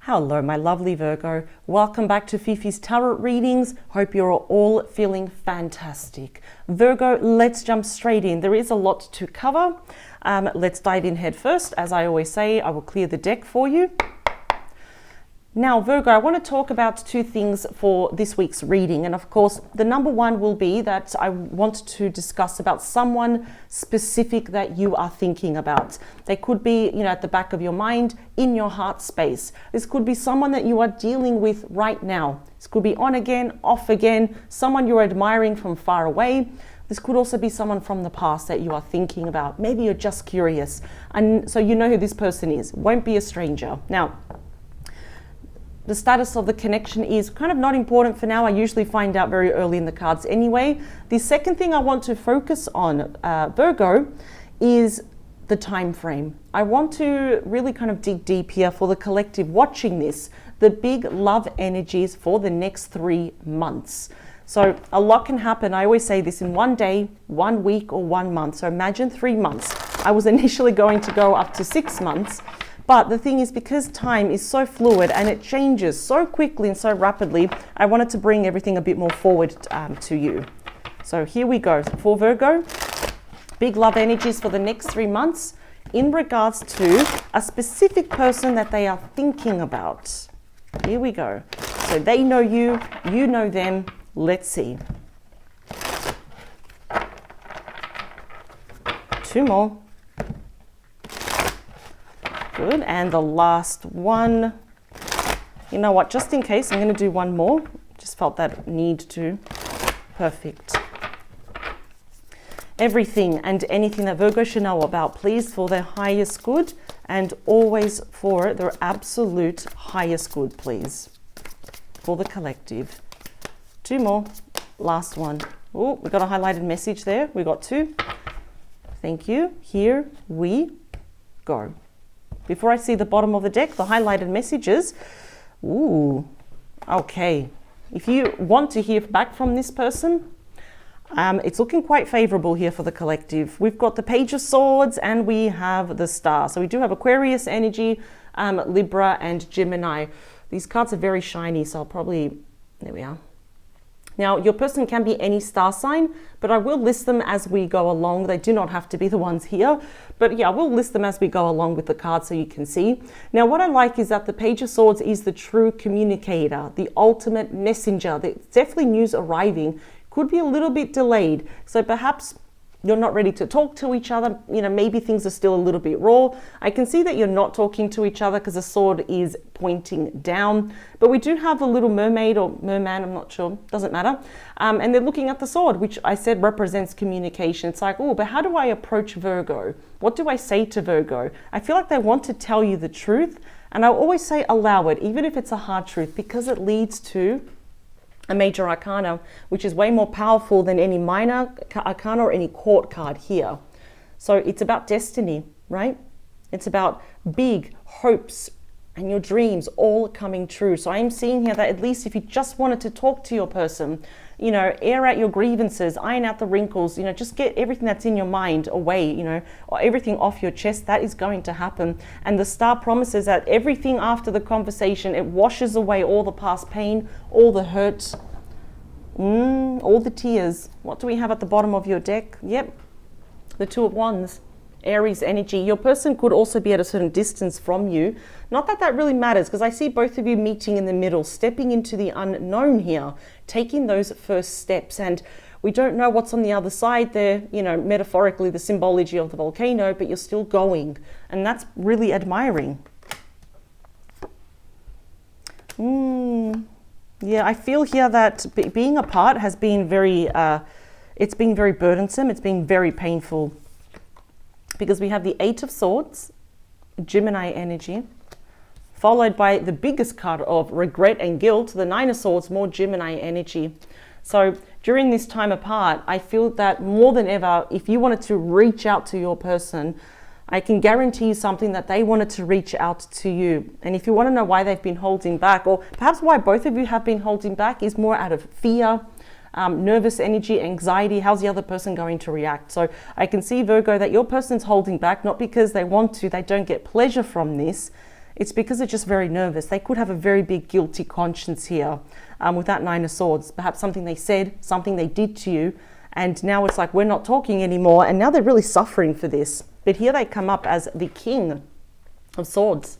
Hello, my lovely Virgo. Welcome back to Fifi's Tarot Readings. Hope you're all feeling fantastic. Virgo, let's jump straight in. There is a lot to cover. Let's dive in head first. As I always say, I will clear the deck for you. Now, Virgo, I want to talk about two things for this week's reading. And of course, the number one will be that I want to discuss about someone specific that you are thinking about. They could be, at the back of your mind, in your heart space. This could be someone that you are dealing with right now. This could be on again, off again, someone you're admiring from far away. This could also be someone from the past that you are thinking about. Maybe you're just curious. And so you know who this person is. Won't be a stranger. Now, the status of the connection is kind of not important for now. I usually find out very early in the cards anyway. The second thing I want to focus on, Virgo, is the time frame. I want to really kind of dig deep here for the collective watching this, the big love energies for the next 3 months. So a lot can happen. I always say this in 1 day, 1 week, or 1 month. So imagine 3 months. I was initially going to go up to 6 months. But the thing is, because time is so fluid and it changes so quickly and so rapidly, I wanted to bring everything a bit more forward to you. So here we go. For Virgo, big love energies for the next 3 months in regards to a specific person that they are thinking about. Here we go. So they know you, you know them. Let's see. 2 more. Good, and the last one. You know what, just in case, I'm going to do 1 more. Just felt that need to. Perfect. Everything and anything that Virgo should know about, please, for their highest good, and always for their absolute highest good, please. For the collective. 2 more. Last one. Oh, we got a highlighted message there. We got 2. Thank you. Here we go. Before I see the bottom of the deck, the highlighted messages. Ooh, okay. If you want to hear back from this person, it's looking quite favorable here for the collective. We've got the Page of Swords and we have the Star. So we do have Aquarius energy, Libra, and Gemini. These cards are very shiny, so I'll probably, there we are. Now, your person can be any star sign, but I will list them as we go along. They do not have to be the ones here. But yeah, we'll list them as we go along with the cards so you can see. Now, what I like is that the Page of Swords is the true communicator, the ultimate messenger. There's definitely news arriving. Could be a little bit delayed. So perhaps you're not ready to talk to each other. Maybe things are still a little bit raw. I can see that you're not talking to each other because the sword is pointing down. But we do have a little mermaid or merman, I'm not sure, doesn't matter. And they're looking at the sword, which I said represents communication. It's like, oh, but how do I approach Virgo? What do I say to Virgo? I feel like they want to tell you the truth. And I always say allow it, even if it's a hard truth, because it leads to a major arcana, which is way more powerful than any minor arcana or any court card here. So it's about destiny, right? It's about big hopes and your dreams all coming true. So I'm seeing here that at least if you just wanted to talk to your person, air out your grievances, iron out the wrinkles, just get everything that's in your mind away, or everything off your chest, that is going to happen. And the Star promises that everything after the conversation, it washes away all the past pain, all the hurt, all the tears. What do we have at the bottom of your deck? Yep, the 2 of Wands. Aries energy. Your person could also be at a certain distance from you. Not that that really matters, because I see both of you meeting in the middle, stepping into the unknown here, taking those first steps. And we don't know what's on the other side there, metaphorically the symbology of the volcano, but you're still going. And that's really admiring. Yeah, I feel here that being apart has been it's been very burdensome. It's been very painful. Because we have the 8 of Swords, Gemini energy, followed by the biggest card of regret and guilt, the 9 of Swords, more Gemini energy. So during this time apart, I feel that more than ever, if you wanted to reach out to your person, I can guarantee you something that they wanted to reach out to you. And if you want to know why they've been holding back, or perhaps why both of you have been holding back, is more out of fear, nervous energy, anxiety. How's the other person going to react? So I can see, Virgo, that your person's holding back, not because they want to, they don't get pleasure from this. it's because they're just very nervous. They could have a very big guilty conscience here with that Nine of Swords. Perhaps something they said, something they did to you, and now it's like, we're not talking anymore, and now they're really suffering for this. But here they come up as the King of Swords.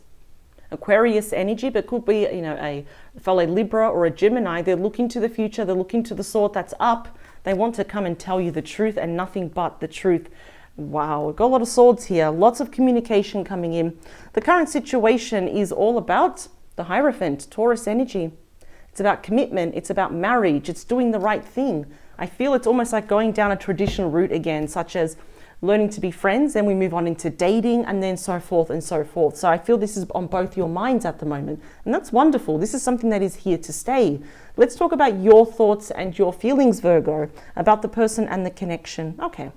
Aquarius energy, but could be, you know, a fellow Libra or a Gemini. They're looking to the future. They're looking to the sword that's up. They want to come and tell you the truth and nothing but the truth. Wow, we've got a lot of swords here. Lots of communication coming in. The current situation is all about the Hierophant, Taurus energy. It's about commitment. It's about marriage. It's doing the right thing. I feel it's almost like going down a traditional route again, such as learning to be friends, then we move on into dating, and then so forth and so forth. So I feel this is on both your minds at the moment, and that's wonderful. This is something that is here to stay. Let's talk about your thoughts and your feelings, Virgo, about the person and the connection. Okay,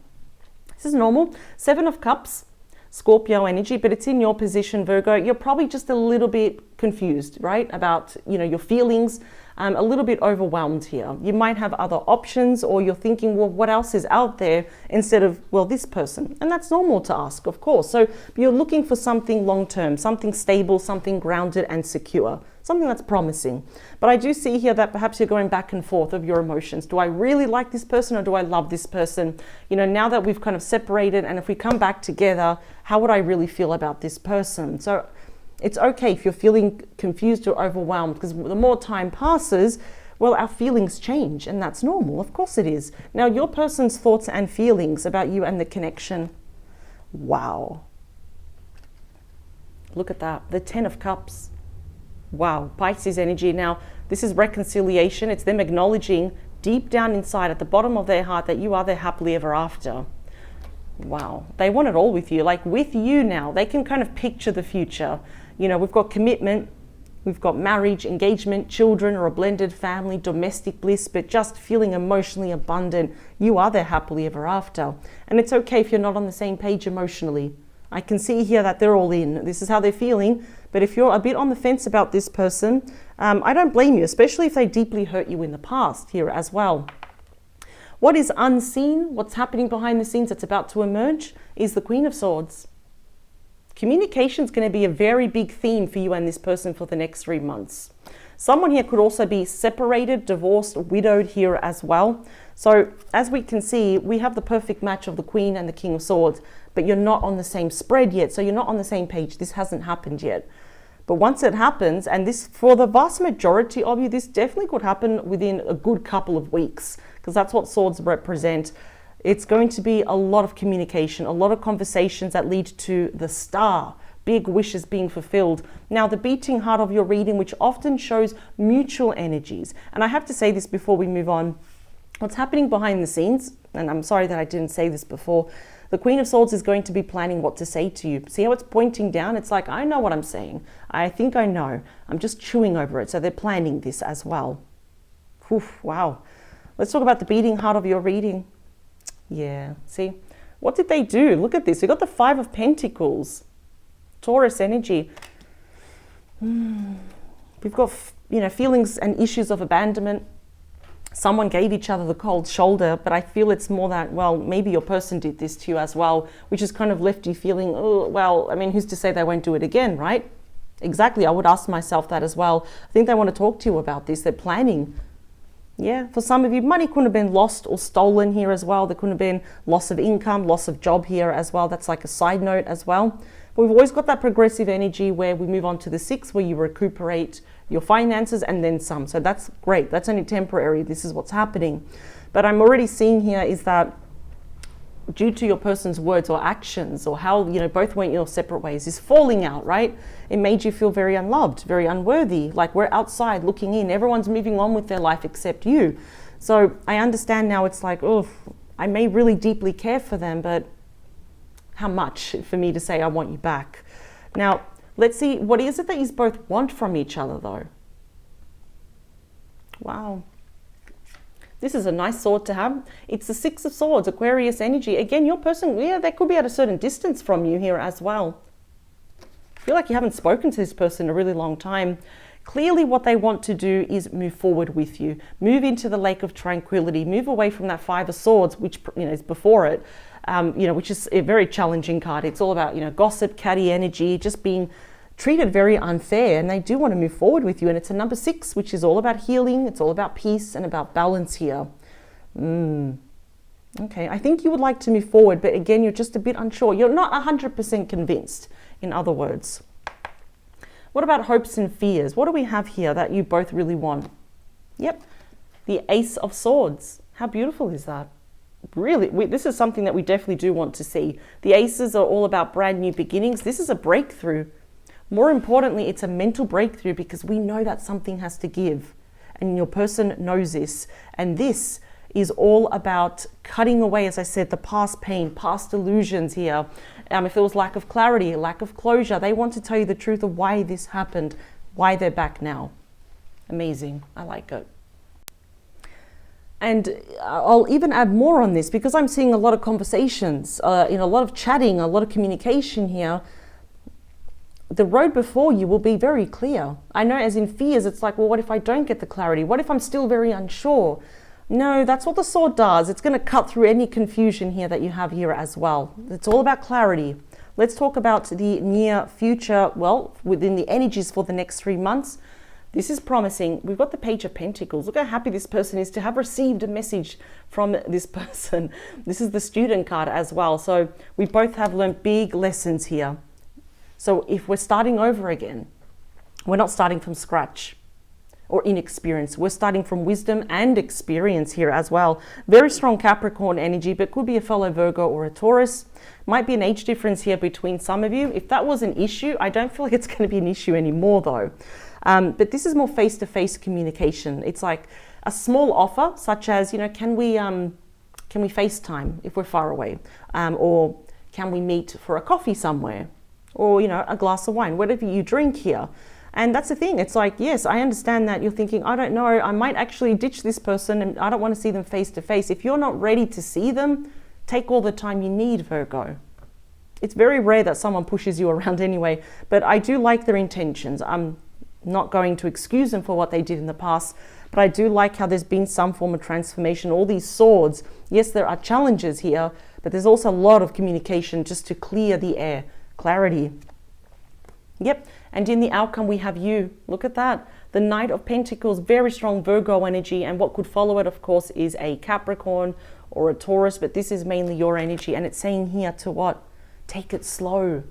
this is normal. Seven of Cups, Scorpio energy, but it's in your position, Virgo. You're probably just a little bit confused, right? About, you know, your feelings, a little bit overwhelmed here. You might have other options, or you're thinking, well, what else is out there instead of, well, this person? And that's normal to ask, of course. So you're looking for something long-term, something stable, something grounded and secure, something that's promising. But I do see here that perhaps you're going back and forth of your emotions. Do I really like this person, or do I love this person? You know, now that we've kind of separated, and if we come back together, how would I really feel about this person? So it's okay if you're feeling confused or overwhelmed, because the more time passes, well, our feelings change, and that's normal. Of course it is. Now, your person's thoughts and feelings about you and the connection. Wow. Look at that. The Ten of Cups. Wow. Pisces energy. Now, this is reconciliation. It's them acknowledging deep down inside at the bottom of their heart that you are their happily ever after. Wow. They want it all with you. Like, with you now, they can kind of picture the future. You know, we've got commitment, we've got marriage, engagement, children, or a blended family, domestic bliss, but just feeling emotionally abundant. You are their happily ever after. And it's okay if you're not on the same page emotionally. I can see here that they're all in. This is how they're feeling. But if you're a bit on the fence about this person, I don't blame you, especially if they deeply hurt you in the past here as well. What is unseen, what's happening behind the scenes that's about to emerge, is the Queen of Swords. Communication is going to be a very big theme for you and this person for the next 3 months. Someone here could also be separated, divorced, widowed here as well. So as we can see, we have the perfect match of the Queen and the King of Swords, but you're not on the same spread yet. So you're not on the same page. This hasn't happened yet. But once it happens, and this, for the vast majority of you, this definitely could happen within a good couple of weeks, because that's what swords represent. It's going to be a lot of communication, a lot of conversations that lead to the star, big wishes being fulfilled. Now, the beating heart of your reading, which often shows mutual energies. And I have to say this before we move on. What's happening behind the scenes, and I'm sorry that I didn't say this before, the Queen of Swords is going to be planning what to say to you. See how it's pointing down? It's like, I know what I'm saying. I think I know. I'm just chewing over it. So they're planning this as well. Oof, wow. Let's talk about the beating heart of your reading. Yeah, see, what did they do? Look at this. We got the Five of Pentacles, Taurus energy. We've got, you know, feelings and issues of abandonment. Someone gave each other the cold shoulder, but I feel it's more that, well, maybe your person did this to you as well, which has kind of left you feeling, oh, well, I mean, who's to say they won't do it again, right? Exactly. I would ask myself that as well. I think they want to talk to you about this. They're planning. Yeah, for some of you, money couldn't have been lost or stolen here as well. There couldn't have been loss of income, loss of job here as well. That's like a side note as well. But we've always got that progressive energy where we move on to the 6, where you recuperate your finances and then some. So that's great. That's only temporary. This is what's happening. But I'm already seeing here is that due to your person's words or actions, or how, you know, both went your separate ways, is falling out, right? It made you feel very unloved, very unworthy. Like, we're outside looking in. Everyone's moving on with their life except you. So I understand now. It's like, oh, I may really deeply care for them, but how much for me to say I want you back? Now, let's see, what is it that you both want from each other, though? Wow. This is a nice sword to have. It's the 6 of Swords, Aquarius energy. Again, your person, yeah, they could be at a certain distance from you here as well. I feel like you haven't spoken to this person in a really long time. Clearly what they want to do is move forward with you. Move into the lake of tranquility. Move away from that 5 of Swords, which, you know, is before it, you know, which is a very challenging card. It's all about, you know, gossip, catty energy, just being treated very unfair, and they do want to move forward with you. And it's a number 6, which is all about healing. It's all about peace and about balance here. Okay, I think you would like to move forward, but again, you're just a bit unsure. You're not 100% convinced, in other words. What about hopes and fears? What do we have here that you both really want? Yep, the Ace of Swords. How beautiful is that? Really, this is something that we definitely do want to see. The aces are all about brand new beginnings. This is a breakthrough. More importantly, it's a mental breakthrough because we know that something has to give, and your person knows this. And this is all about cutting away, as I said, the past pain, past illusions here. If it was lack of clarity, lack of closure, they want to tell you the truth of why this happened, why they're back now. Amazing. I like it. And I'll even add more on this because I'm seeing a lot of conversations, a lot of chatting, a lot of communication here. The road before you will be very clear. I know as in fears, it's like, well, what if I don't get the clarity? What if I'm still very unsure? No, that's what the sword does. It's going to cut through any confusion here that you have here as well. It's all about clarity. Let's talk about the near future, well, within the energies for the next 3 months. This is promising. We've got the Page of Pentacles. Look how happy this person is to have received a message from this person. This is the Student card as well. So we both have learned big lessons here. So if we're starting over again, we're not starting from scratch or inexperience. We're starting from wisdom and experience here as well. Very strong Capricorn energy, but could be a fellow Virgo or a Taurus. Might be an age difference here between some of you. If that was an issue, I don't feel like it's going to be an issue anymore though. But this is more face-to-face communication. It's like a small offer, such as, can we FaceTime if we're far away? Or can we meet for a coffee somewhere? Or, a glass of wine, whatever you drink here. And that's the thing. It's like, yes, I understand that you're thinking, I don't know, I might actually ditch this person and I don't want to see them face to face. If you're not ready to see them, take all the time you need, Virgo. It's very rare that someone pushes you around anyway, but I do like their intentions. I'm not going to excuse them for what they did in the past, but I do like how there's been some form of transformation. All these swords, yes, there are challenges here, but there's also a lot of communication just to clear the air, clarity. Yep, and in the outcome we have you. Look at that. The Knight of Pentacles, very strong Virgo energy, and what could follow it, of course, is a Capricorn or a Taurus, but this is mainly your energy, and it's saying here to what? Take it slow.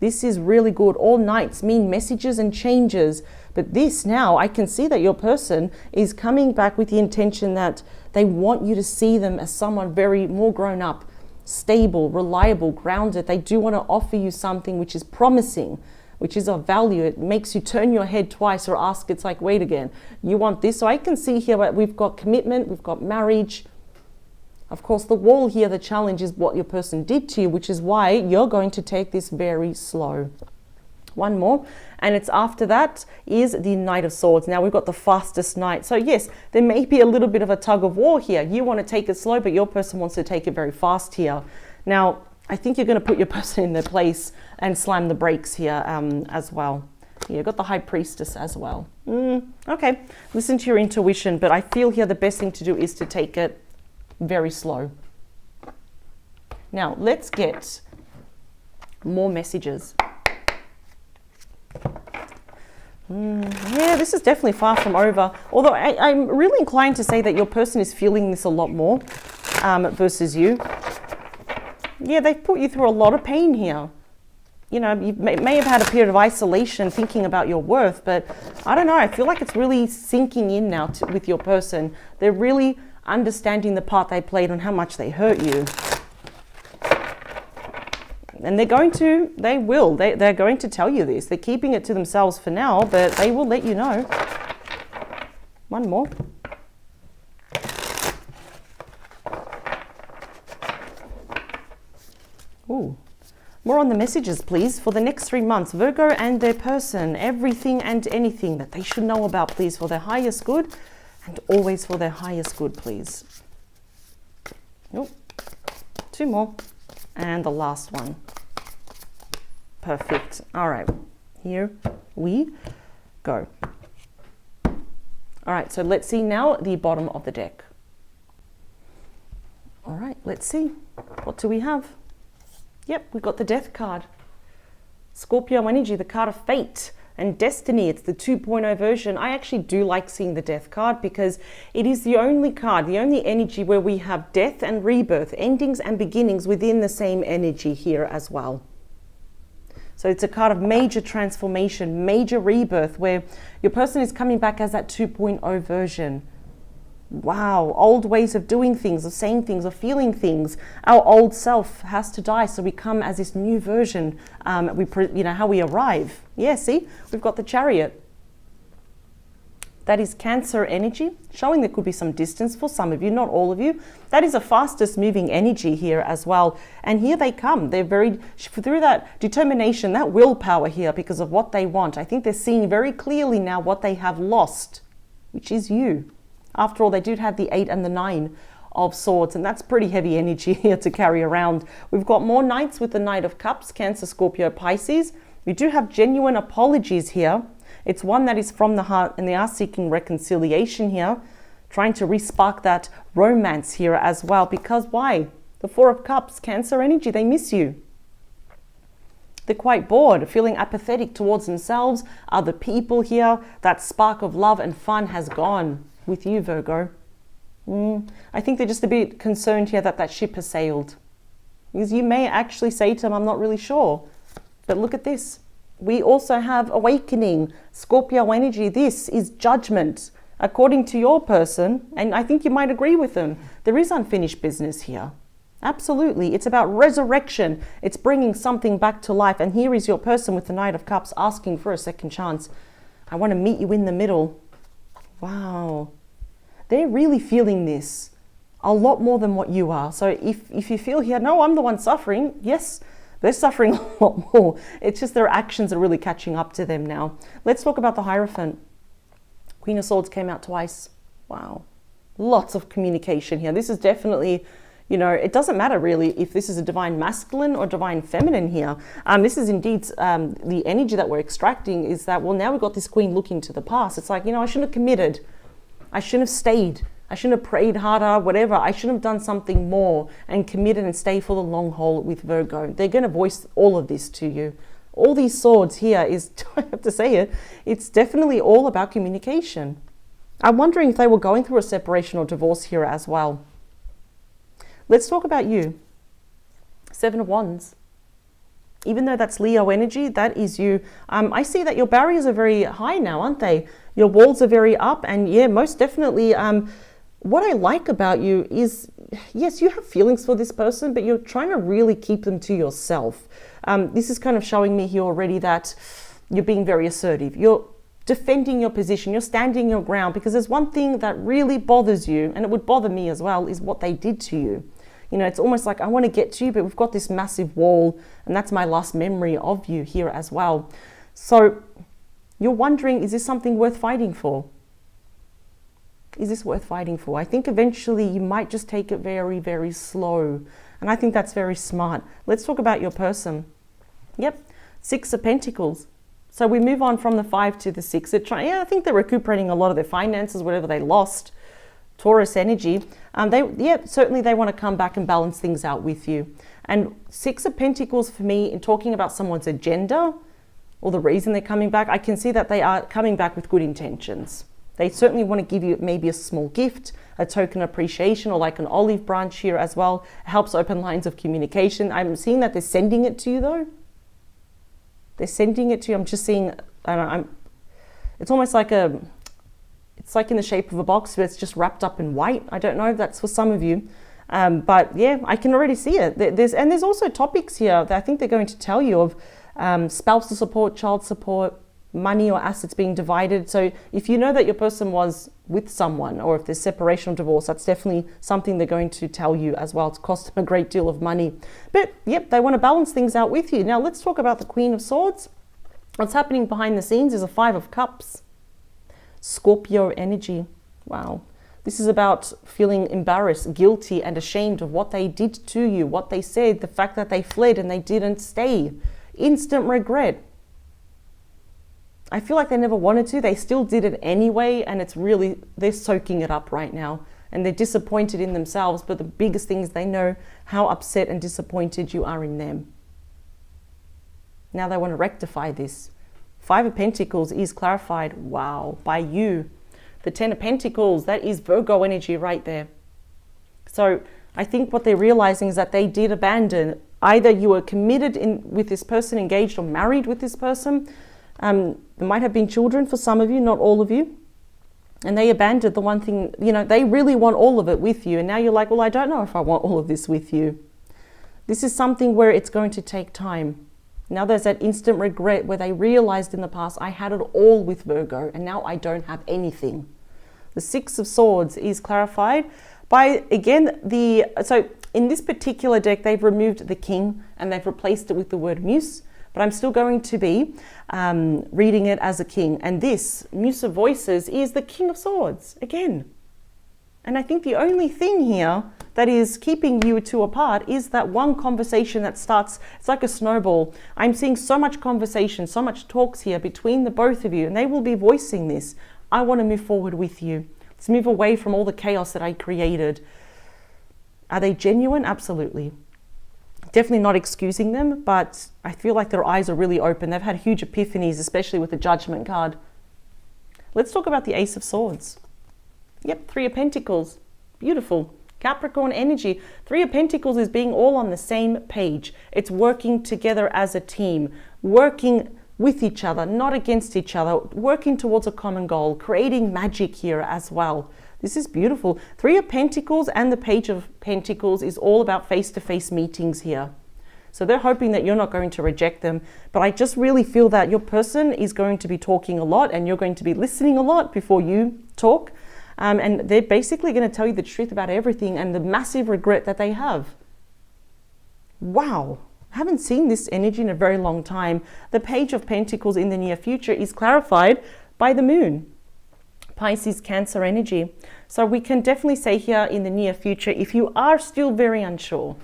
This is really good. All nights mean messages and changes, but this now, I can see that your person is coming back with the intention that they want you to see them as someone very more grown up, stable, reliable, grounded. They do want to offer you something which is promising, which is of value. It makes you turn your head twice or ask. It's like, wait again, you want this? So I can see here that we've got commitment, we've got marriage. Of course, the wall here, the challenge is what your person did to you, which is why you're going to take this very slow. One more, and it's after that is the Knight of Swords. Now we've got the fastest knight. So yes, there may be a little bit of a tug of war here. You want to take it slow, but your person wants to take it very fast here. Now, I think you're going to put your person in their place and slam the brakes here as well. You've got the High Priestess as well. Okay, listen to your intuition, but I feel here the best thing to do is to take it very slow. Now, let's get more messages. Yeah, this is definitely far from over. Although I'm really inclined to say that your person is feeling this a lot more versus you. Yeah, they've put you through a lot of pain here. You may have had a period of isolation thinking about your worth, but I don't know. I feel like it's really sinking in now with your person. They're really understanding the part they played on how much they hurt you. And they're going to tell you this. They're keeping it to themselves for now, but they will let you know. One more. Ooh. More on the messages, please, for the next 3 months. Virgo and their person, everything and anything that they should know about, please, for their highest good, and always for their highest good, please. Nope. 2 more. And the last one. Perfect. All right. Here we go. All right. So let's see now the bottom of the deck. All right. Let's see. What do we have? Yep. We've got the Death card. Scorpio energy, the card of fate and destiny. It's the 2.0 version. I actually do like seeing the death card because it is the only card, the only energy where we have death and rebirth, endings and beginnings within the same energy here as well. So it's a card of major transformation, major rebirth, where your person is coming back as that 2.0 version. Wow, old ways of doing things, of saying things, of feeling things. Our old self has to die, so we come as this new version. How we arrive. Yeah, see, we've got the Chariot. That is Cancer energy, showing there could be some distance for some of you, not all of you. That is the fastest moving energy here as well. And here they come. They're very, through that determination, that willpower here because of what they want. I think they're seeing very clearly now what they have lost, which is you. After all, they did have the 8 and the 9 of Swords, and that's pretty heavy energy here to carry around. We've got more Knights with the Knight of Cups, Cancer, Scorpio, Pisces. We do have genuine apologies here. It's one that is from the heart, and they are seeking reconciliation here, trying to re-spark that romance here as well. Because why? The 4 of Cups, Cancer energy, they miss you. They're quite bored, feeling apathetic towards themselves, other people here. That spark of love and fun has gone with you, Virgo. I think they're just a bit concerned here that that ship has sailed. Because you may actually say to them, I'm not really sure. But look at this. We also have awakening, Scorpio energy. This is judgment, according to your person. And I think you might agree with them. There is unfinished business here. Absolutely. It's about resurrection. It's bringing something back to life. And here is your person with the Knight of Cups asking for a second chance. I want to meet you in the middle. Wow. They're really feeling this a lot more than what you are. So if you feel here, no, I'm the one suffering. Yes, they're suffering a lot more. It's just their actions are really catching up to them now. Let's talk about the Hierophant. Queen of Swords came out twice. Wow. Lots of communication here. This is definitely, it doesn't matter really if this is a divine masculine or divine feminine here. This is indeed the energy that we're extracting is that, well, now we've got this queen looking to the past. It's like, I shouldn't have committed. I shouldn't have stayed. I shouldn't have prayed harder, whatever. I shouldn't have done something more and committed and stay for the long haul with Virgo. They're going to voice all of this to you. All these swords here is, I have to say it, it's definitely all about communication. I'm wondering if they were going through a separation or divorce here as well. Let's talk about you. 7 of Wands. Even though that's Leo energy, that is you. I see that your barriers are very high now, aren't they? Your walls are very up. And yeah, most definitely, what I like about you is, yes, you have feelings for this person, but you're trying to really keep them to yourself. This is kind of showing me here already that you're being very assertive. You're defending your position. You're standing your ground, because there's one thing that really bothers you, and it would bother me as well, is what they did to you. It's almost like I want to get to you, but we've got this massive wall, and that's my last memory of you here as well. So you're wondering, is this something worth fighting for? Is this worth fighting for? I think eventually you might just take it very, very slow. And I think that's very smart. Let's talk about your person. Yep, 6 of Pentacles. So we move on from the 5 to the 6. I think they're recuperating a lot of their finances, whatever they lost. Taurus energy. Certainly they want to come back and balance things out with you. And 6 of Pentacles for me, in talking about someone's agenda or the reason they're coming back, I can see that they are coming back with good intentions. They certainly want to give you maybe a small gift, a token of appreciation, or like an olive branch here as well. It helps open lines of communication. I'm seeing that they're sending it to you though. They're sending it to you. I'm just seeing, it's almost like it's like in the shape of a box, but it's just wrapped up in white. I don't know if that's for some of you. But yeah, I can already see it. There's also topics here that I think they're going to tell you of spousal support, child support, money or assets being divided. So if you know that your person was with someone, or if there's separation or divorce, that's definitely something they're going to tell you as well. It's cost them a great deal of money. But yep, they want to balance things out with you. Now let's talk about the Queen of Swords. What's happening behind the scenes is a 5 of Cups. Scorpio energy. Wow. This is about feeling embarrassed, guilty, and ashamed of what they did to you, what they said, the fact that they fled and they didn't stay. Instant regret. I feel like they never wanted to. They still did it anyway, and it's really, they're soaking it up right now. And they're disappointed in themselves, but the biggest thing is they know how upset and disappointed you are in them. Now they want to rectify this. Five of Pentacles is clarified, wow, by you. The Ten of Pentacles, that is Virgo energy right there. So I think what they're realizing is that they did abandon. Either you were committed with this person, engaged or married with this person. There might have been children for some of you, not all of you. And they abandoned the one thing, you know, they really want all of it with you. And now you're like, well, I don't know if I want all of this with you. This is something where it's going to take time. Now there's that instant regret where they realized in the past, I had it all with Virgo and now I don't have anything. The Six of Swords is clarified by, again, so in this particular deck, they've removed the King and they've replaced it with the word Muse. But I'm still going to be reading it as a king. And this Muse of Voices is the King of Swords again. And I think the only thing here that is keeping you two apart is that one conversation that starts, it's like a snowball. I'm seeing so much conversation, so much talks here between the both of you, and they will be voicing this. I want to move forward with you. Let's move away from all the chaos that I created. Are they genuine? Absolutely. Definitely not excusing them, but I feel like their eyes are really open. They've had huge epiphanies, especially with the Judgment card. Let's talk about the Ace of Swords. Yep, Three of Pentacles. Beautiful. Capricorn energy. Three of Pentacles is being all on the same page. It's working together as a team, working with each other, not against each other, working towards a common goal, creating magic here as well. This is beautiful. Three of Pentacles and the Page of Pentacles is all about face-to-face meetings here. So they're hoping that you're not going to reject them. But I just really feel that your person is going to be talking a lot and you're going to be listening a lot before you talk. And they're basically going to tell you the truth about everything and the massive regret that they have. Wow. I haven't seen this energy in a very long time. The Page of Pentacles in the near future is clarified by the Moon. Pisces, Cancer energy. So we can definitely say here in the near future, if you are still very unsure,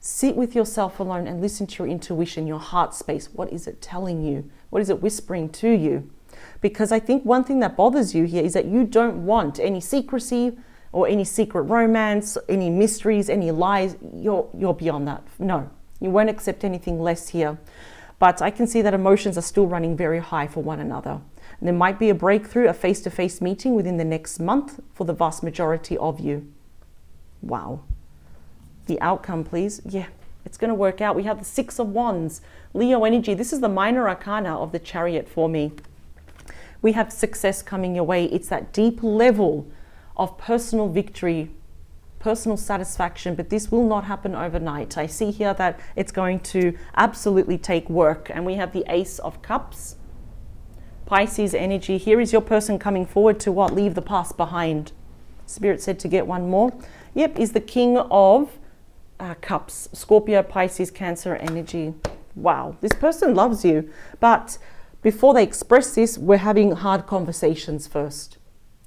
sit with yourself alone and listen to your intuition, your heart space. What is it telling you? What is it whispering to you? Because I think one thing that bothers you here is that you don't want any secrecy or any secret romance, any mysteries, any lies. You're beyond that. No, you won't accept anything less here. But I can see that emotions are still running very high for one another. And there might be a breakthrough, a face-to-face meeting within the next month for the vast majority of you. Wow. The outcome, please. Yeah, it's going to work out. We have the Six of Wands, Leo energy. This is the minor arcana of the Chariot for me. We have success coming your way. It's that deep level of personal victory, personal satisfaction, but this will not happen overnight. I see here that it's going to absolutely take work. And we have the Ace of Cups. Pisces energy. Here is your person coming forward to what? Leave the past behind. Spirit said to get one more. Yep, is the King of Cups. Scorpio, Pisces, Cancer energy. Wow, this person loves you. But before they express this, we're having hard conversations first.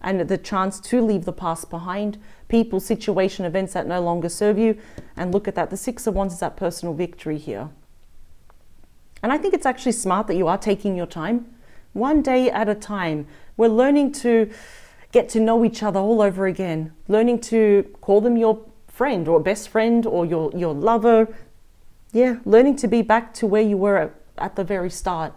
And the chance to leave the past behind. People, situation, events that no longer serve you. And look at that. The Six of Wands is that personal victory here. And I think it's actually smart that you are taking your time. One day at a time. We're learning to get to know each other all over again. Learning to call them your friend or best friend or your lover. Yeah, learning to be back to where you were at the very start.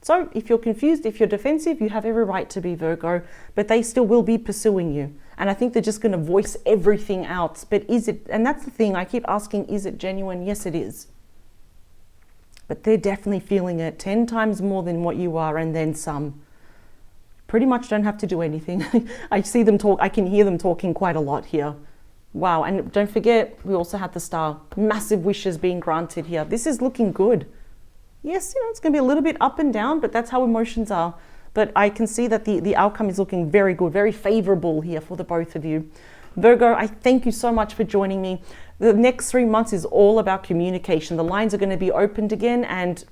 So if you're confused, if you're defensive, you have every right to be Virgo, but they still will be pursuing you. And I think they're just going to voice everything out. But is it, and that's the thing, I keep asking, is it genuine? Yes, it is. But they're definitely feeling it 10 times more than what you are, and then some. Pretty much don't have to do anything. I see them talk, I can hear them talking quite a lot here. Wow, and don't forget, we also have the Star. Massive wishes being granted here. This is looking good. Yes, it's going to be a little bit up and down, but that's how emotions are. But I can see that the outcome is looking very good, very favorable here for the both of you. Virgo, I thank you so much for joining me. The next 3 months is all about communication. The lines are going to be opened again, and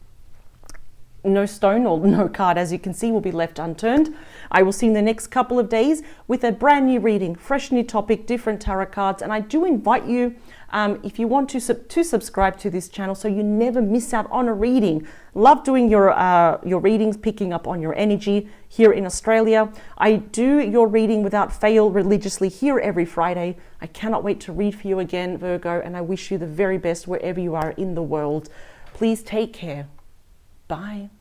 no stone or no card, as you can see, will be left unturned. I will see you in the next couple of days with a brand new reading, fresh new topic, different tarot cards. And I do invite you, if you want to subscribe to this channel so you never miss out on a reading. Love doing your readings, picking up on your energy here in Australia. I do your reading without fail religiously here every Friday. I cannot wait to read for you again, Virgo, and I wish you the very best wherever you are in the world. Please take care. Bye.